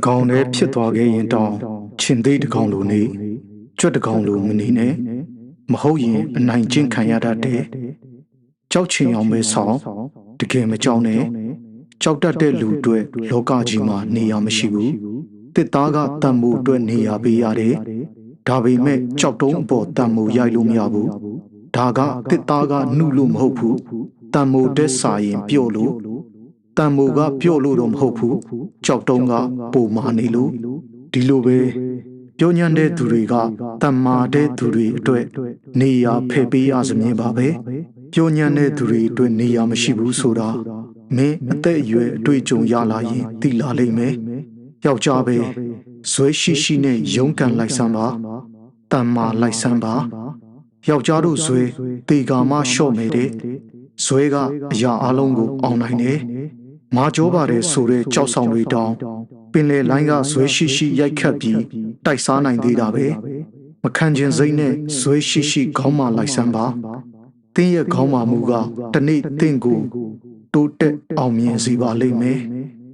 ကောင်နဲ့ဖြစ်သွားခဲ့ရင်တောင်ချင်သေးတကောင်လိုနေကြွက်တကောင်လိုမနေနဲ့မဟုတ်ရင်အနိုင်ကျင့်ခံရတတ်တယ်ကြောက်ချင်အောင်ပဲဆောင်တကယ်မကြောက်နဲ့ကြောက်တတ်တဲ့လူတွေလောကကြီးမှာနေရမရှိဘူးတစ်သားကတန်မိုးအတွက်နေရပေးရတယ်ဒါပေမဲ့ကြောက်တုံးအပေါ်တန်မိုးရိုက်လို့မရဘူးဒါကတစ်သားကနှုလို့မဟုတ်ဘူးတန်မိုးတက်စာရင်ပြော့လို့တန်မိုးကပြော့လို့တော့မဟုတ်ဘူးကြောက်တုံးကပုံမာနေလို့ဒီလိုပဲပြောညံတဲ့သူတွေကတန်မာတဲ့သူတွေအတွက်နေရဖယ်ပေးရစမြင်ပါပဲပြောညံတဲ့သူတွေအတွက်နေရမရှိဘူးဆိုတာမင်းအသက်အရွယ်အတွေ့အကြုံရလာရင်သိလာလိမ့်မယ်ယောက်ျားပဲဇွဲရှိရှိနဲ့ရုန်းကန်လိုက်စမ်းပါတန်မာလိုက်စမ်းပါယောက်ျားတို့ဇွဲတေကာမလျှော့မယ်တဲ့ဇွဲကအရာအလုံးကိုအောင်နိုင်တယ်မာကြောပါတယ်ဆိုတဲ့ကြောက်ဆောင်တွေတောင်ပင်လေလိုင်းကဇွဲရှိရှိရိုက်ခတ်ပြီးတိုက်စားနိုင်သေးတာပဲမခံကျင်စိတ်နဲ့ဇွဲရှိရှိခေါင်းမာလိုက်စမ်းပါတင်းရဲ့ခေါင်းမာမှုကတနေ့တင့်ကိုတိုးတက်အောင်မြင်စေပါလိမ့်မယ်